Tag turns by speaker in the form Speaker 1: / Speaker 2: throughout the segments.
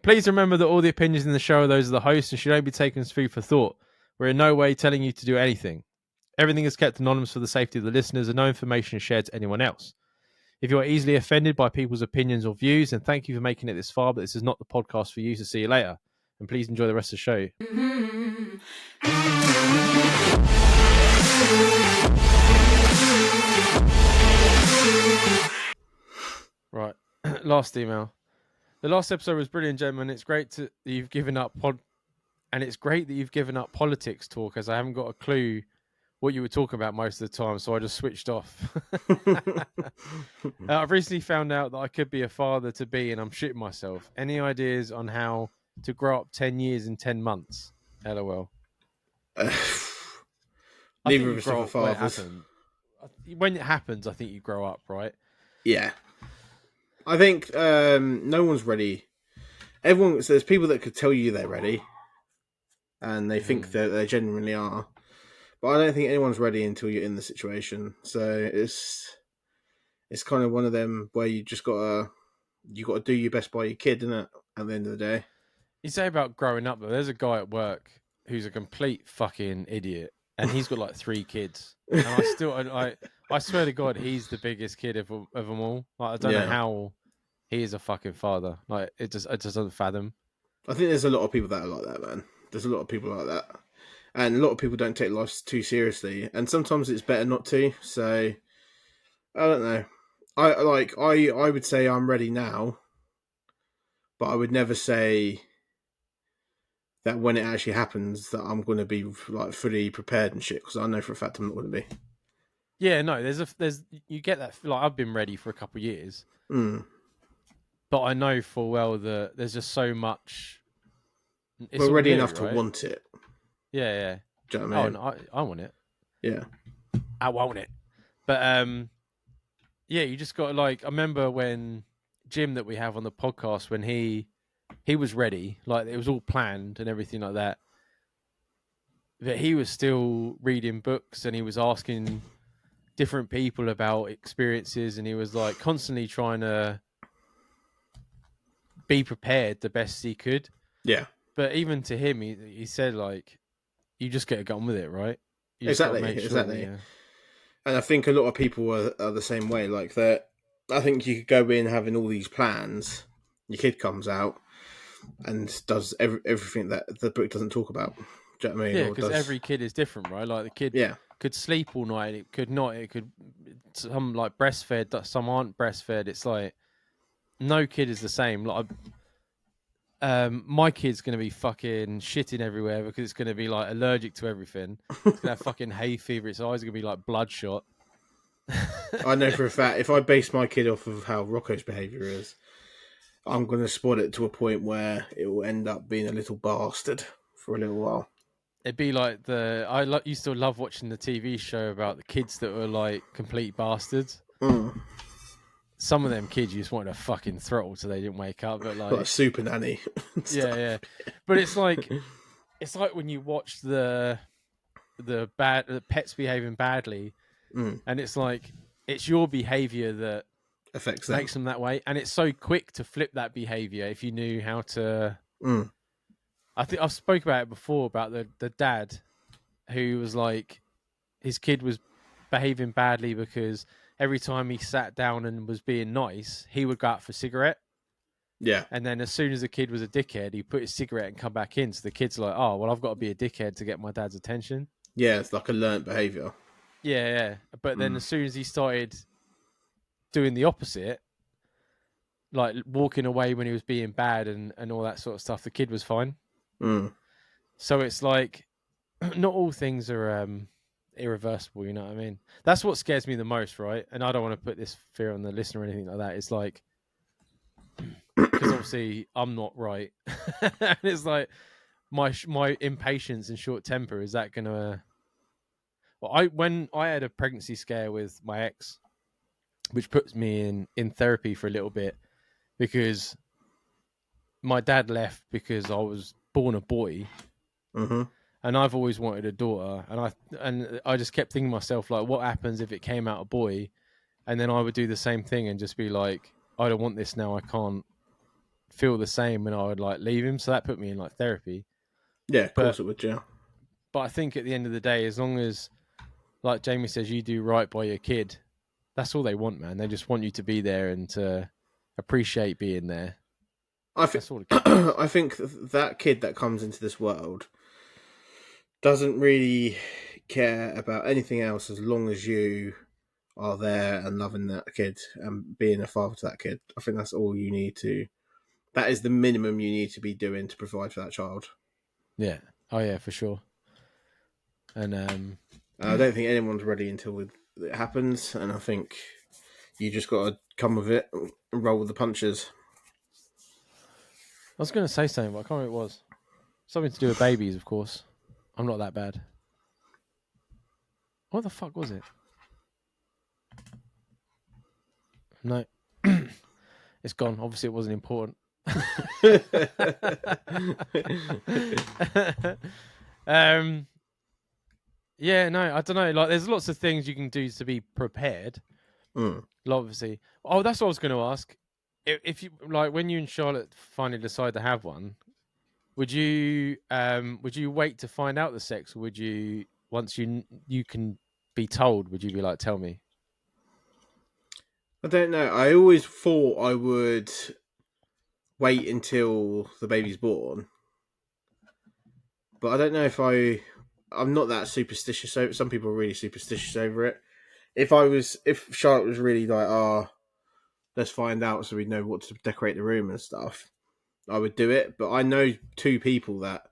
Speaker 1: Please remember that all the opinions in the show are those of the host and should only be taken as food for thought. We're in no way telling you to do anything. Everything is kept anonymous for the safety of the listeners and no information is shared to anyone else. If you are easily offended by people's opinions or views, then thank you for making it this far, but this is not the podcast for you, so see you later. And please enjoy the rest of the show. Right, last email. The last episode was brilliant, gentlemen. It's great that you've given up politics talk, as I haven't got a clue what you were talking about most of the time, so I just switched off. I've recently found out that I could be a father to be, and I'm shitting myself. Any ideas on how to grow up 10 years in 10 months? LOL.
Speaker 2: Neither of us are fathers.
Speaker 1: When it happens, I think you grow up, right?
Speaker 2: Yeah. I think no one's ready. So there's people that could tell you they're ready, and they think that they genuinely are. But I don't think anyone's ready until you're in the situation. So it's kind of one of them where you just gotta do your best by your kid, isn't it? At the end of the day.
Speaker 1: You say about growing up, though. There's a guy at work who's a complete fucking idiot, and he's got like 3 kids. And I swear to God, he's the biggest kid of them all. Like, I don't know how he is a fucking father. Like, it just doesn't fathom.
Speaker 2: I think there's a lot of people that are like that, man. There's a lot of people like that, and a lot of people don't take life too seriously. And sometimes it's better not to. So I don't know. I would say I'm ready now, but I would never say that when it actually happens that I'm going to be like fully prepared and shit, because I know for a fact I'm not going to be.
Speaker 1: Yeah, no, there's you get that. Like, I've been ready for a couple of years, but I know full well that there's just so much.
Speaker 2: We're ready enough to want it.
Speaker 1: Yeah, yeah.
Speaker 2: Do you know what I mean?
Speaker 1: I want it.
Speaker 2: Yeah,
Speaker 1: I want it. But yeah, you just got to, like, I remember when Jim that we have on the podcast, when he was ready, like it was all planned and everything like that. But he was still reading books and he was asking different people about experiences, and he was like constantly trying to be prepared the best he could.
Speaker 2: Yeah.
Speaker 1: But even to him, he said, like, you just get on with it, right?
Speaker 2: Exactly. Yeah. And I think a lot of people are the same way. Like that, I think you could go in having all these plans. Your kid comes out and does everything that the book doesn't talk about. Do you know what I mean?
Speaker 1: Yeah, because every kid is different, right? Like the kid could sleep all night, it could not. It could, some like breastfed, some aren't breastfed. It's like no kid is the same. Like, my kid's gonna be fucking shitting everywhere because it's gonna be like allergic to everything. It's gonna have fucking hay fever. Its eyes are gonna be like bloodshot.
Speaker 2: I know for a fact, if I base my kid off of how Rocco's behaviour is, I'm going to spot it to a point where it will end up being a little bastard for a little while.
Speaker 1: It'd be like used to love watching the TV show about the kids that were like complete bastards. Some of them kids you just wanted to fucking throttle till they didn't wake up, but like
Speaker 2: Super Nanny.
Speaker 1: yeah. But it's like when you watch the pets behaving badly, and it's like it's your behavior that makes them that way, and it's so quick to flip that behavior if you knew how to. I think I've spoke about it before about the dad who was like, his kid was behaving badly because every time he sat down and was being nice, he would go out for a cigarette.
Speaker 2: Yeah.
Speaker 1: And then as soon as the kid was a dickhead, he put his cigarette and come back in. So the kid's like, oh, well, I've got to be a dickhead to get my dad's attention.
Speaker 2: Yeah, it's like a learnt behaviour.
Speaker 1: Yeah. But then as soon as he started doing the opposite, like walking away when he was being bad and all that sort of stuff, the kid was fine. So it's like, not all things are irreversible, you know what I mean? That's what scares me the most, right? And I don't want to put this fear on the listener or anything like that. It's like, because obviously I'm not right. And it's like, my impatience and short temper, is that gonna... Well, when I had a pregnancy scare with my ex, which puts me in therapy for a little bit, because my dad left because I was born a boy, and I've always wanted a daughter, and I just kept thinking to myself, like, what happens if it came out a boy? And then I would do the same thing and just be like, I don't want this now, I can't feel the same when I would like leave him. So that put me in like therapy.
Speaker 2: Yeah, of course
Speaker 1: But
Speaker 2: it would, yeah.
Speaker 1: But I think at the end of the day, as long as, like Jamie says, you do right by your kid, that's all they want, man. They just want you to be there and to appreciate being there. That's all the kid wants.
Speaker 2: I think that kid that comes into this world doesn't really care about anything else as long as you are there and loving that kid and being a father to that kid. I think that's all you need to. That is the minimum you need to be doing to provide for that child.
Speaker 1: Yeah. Oh yeah, for sure. And
Speaker 2: I don't think anyone's ready until it happens, and I think you just got to come with it and roll with the punches.
Speaker 1: I was going to say something, but I can't remember what it was. Something to do with babies, of course. I'm not that bad. What the fuck was it? No. It's gone. Obviously, it wasn't important. Yeah, no, I don't know. Like, there's lots of things you can do to be prepared. Obviously. Oh, that's what I was going to ask. If you like, when you and Charlotte finally decide to have one, would you wait to find out the sex, or would you, once you can be told, would you be like, tell me?
Speaker 2: I don't know. I always thought I would wait until the baby's born, but I don't know if I'm not that superstitious over it. Some people are really superstitious over it. If Charlotte was really like, let's find out so we know what to decorate the room and stuff, I would do it. But I know 2 people that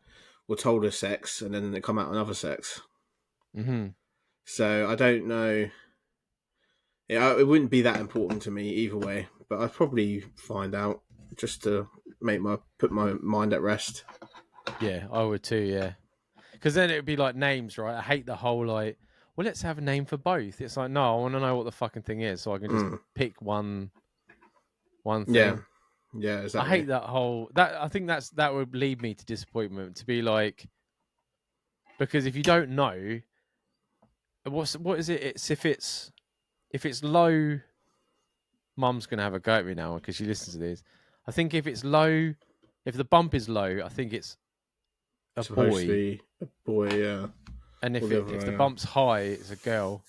Speaker 2: were told of sex and then they come out another sex.
Speaker 1: Mm-hmm.
Speaker 2: So I don't know. It wouldn't be that important to me either way, but I'd probably find out just to put my mind at rest.
Speaker 1: Yeah, I would too. Yeah, because then it would be like names, right? I hate the whole like, well, let's have a name for both. It's like, no, I want to know what the fucking thing is, so I can just pick one thing.
Speaker 2: Yeah, exactly.
Speaker 1: I hate that whole that. I think that would lead me to disappointment. To be like, because if you don't know, what is it? It's if it's low, Mum's gonna have a go at me now because she listens to this. I think if it's low, if the bump is low, I think it's a
Speaker 2: supposed
Speaker 1: boy.
Speaker 2: to be a boy, yeah.
Speaker 1: And if the bump's high, it's a girl.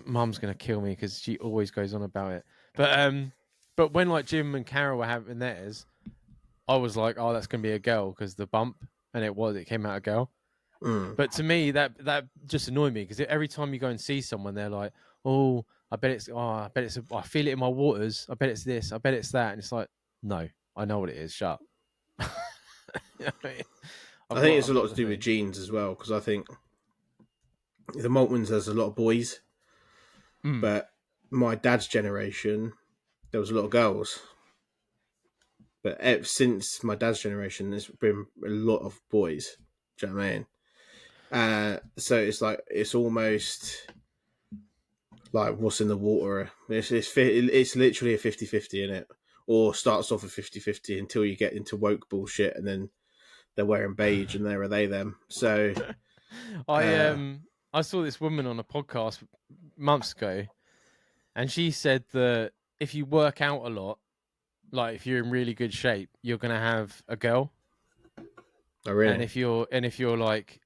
Speaker 1: Mum's gonna kill me because she always goes on about it. But when like Jim and Carol were having theirs, I was like, oh, that's gonna be a girl because the bump, and it came out a girl. But to me, that just annoyed me because every time you go and see someone, they're like, oh, I bet it's I feel it in my waters. I bet it's this. I bet it's that. And it's like, no, I know what it is. Shut up. You know what I mean?
Speaker 2: I think it's a lot to do with genes as well, because I think the Maltmans has a lot of boys, but my dad's generation, there was a lot of girls. But since my dad's generation, there's been a lot of boys. Do you know what I mean? So it's almost like what's in the water. It's literally a 50-50 in it, or starts off a 50-50 until you get into woke bullshit, and then they're wearing beige, and there are they them. So
Speaker 1: I saw this woman on a podcast months ago, and she said that if you work out a lot, like if you're in really good shape, you're gonna have a girl.
Speaker 2: Oh, really?
Speaker 1: And if you're like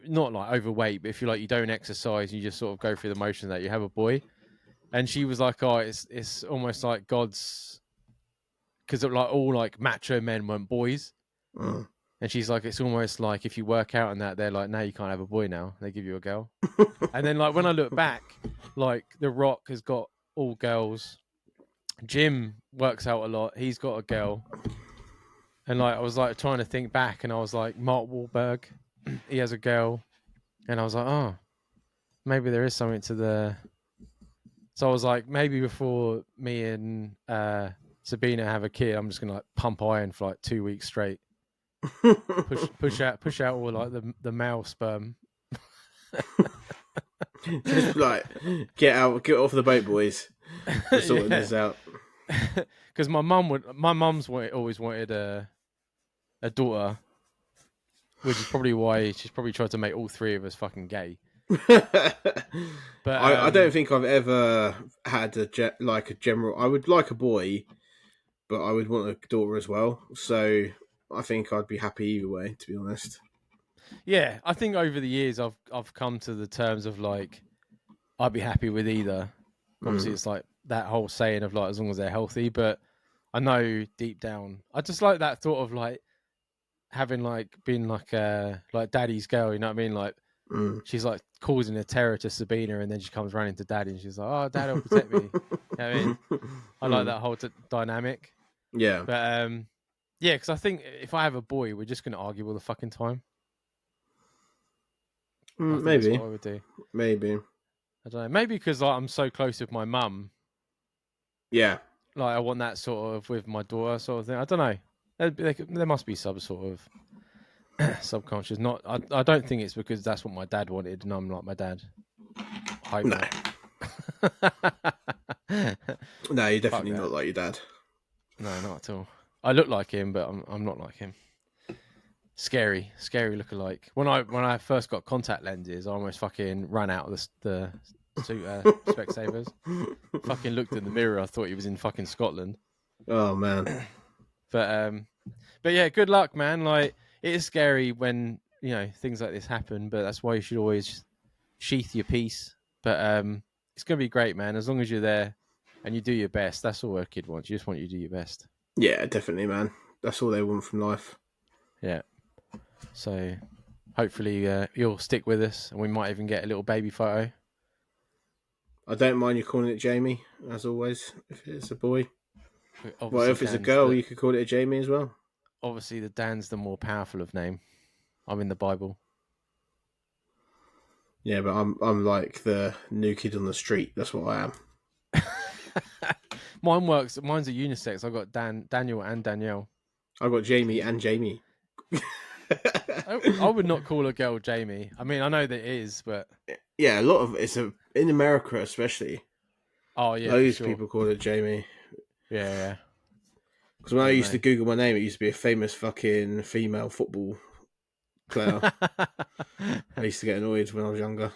Speaker 1: not like overweight, but if you're like you don't exercise, you just sort of go through the motion that you have a boy. And she was like, oh, it's almost like God's, because like all like macho men weren't boys. And she's like, it's almost like if you work out and that, they're like, no, you can't have a boy now. They give you a girl. And then like when I look back, like The Rock has got all girls. Jim works out a lot. He's got a girl. And like I was like trying to think back, and I was like, Mark Wahlberg, he has a girl. And I was like, oh, maybe there is something to the. So I was like, maybe before me and Sabina have a kid, I'm just gonna like pump iron for like 2 weeks straight. push out all like the male sperm.
Speaker 2: Just like get off the boat, boys. We're sorting this out.
Speaker 1: Because my mum's always wanted a daughter, which is probably why she's probably tried to make all 3 of us fucking gay.
Speaker 2: But I don't think I've ever had a general. I would like a boy, but I would want a daughter as well. So I think I'd be happy either way, to be honest.
Speaker 1: Yeah, I think over the years I've come to the terms of like I'd be happy with either. Obviously, it's like that whole saying of like as long as they're healthy, but I know deep down I just like that thought of like having like been like daddy's girl. You know what I mean? Like she's like causing a terror to Sabina, and then she comes running to daddy, and she's like, "Oh, dad will protect me." You know what I mean? I like that whole dynamic.
Speaker 2: Yeah,
Speaker 1: But yeah, because I think if I have a boy, we're just going to argue all the fucking time. I think that's
Speaker 2: maybe,
Speaker 1: what I would do.
Speaker 2: maybe.
Speaker 1: I don't know. Maybe because like, I'm so close with my mum.
Speaker 2: Yeah,
Speaker 1: Like I want that sort of with my daughter, sort of thing. I don't know. There must be some sort of subconscious. Not. I don't think it's because that's what my dad wanted, and I'm like my dad. I hope
Speaker 2: no,
Speaker 1: not.
Speaker 2: no, you're definitely not like your dad.
Speaker 1: No, not at all. I look like him, but I'm not like him. Scary lookalike. When I first got contact lenses, I almost fucking ran out of the Specsavers. Fucking looked in the mirror. I thought he was in fucking Scotland.
Speaker 2: Oh man.
Speaker 1: But yeah, good luck, man. Like it is scary when things like this happen, but that's why you should always sheath your piece. But it's gonna be great, man. As long as you're there and you do your best, that's all a kid wants. You just want you to do your best.
Speaker 2: Yeah, definitely, man. That's all they want from life.
Speaker 1: Yeah. So hopefully you'll stick with us, and we might even get a little baby photo.
Speaker 2: I don't mind you calling it Jamie, as always. If it's a boy,
Speaker 1: Obviously,
Speaker 2: well, if it's a girl, you could call it a Jamie as well.
Speaker 1: Obviously, the Dan's the more powerful of name. I'm in the Bible.
Speaker 2: Yeah, but I'm like the new kid on the street. That's what I am.
Speaker 1: Mine's a unisex. I've got Daniel, and Danielle.
Speaker 2: I've got Jamie and Jamie.
Speaker 1: I would not call a girl Jamie. I mean, I know that it is, but
Speaker 2: yeah, a lot of in America especially.
Speaker 1: Oh yeah,
Speaker 2: loads of people call it Jamie.
Speaker 1: Yeah.
Speaker 2: Because when I used to Google my name, it used to be a famous fucking female football player. I used to get annoyed when I was younger.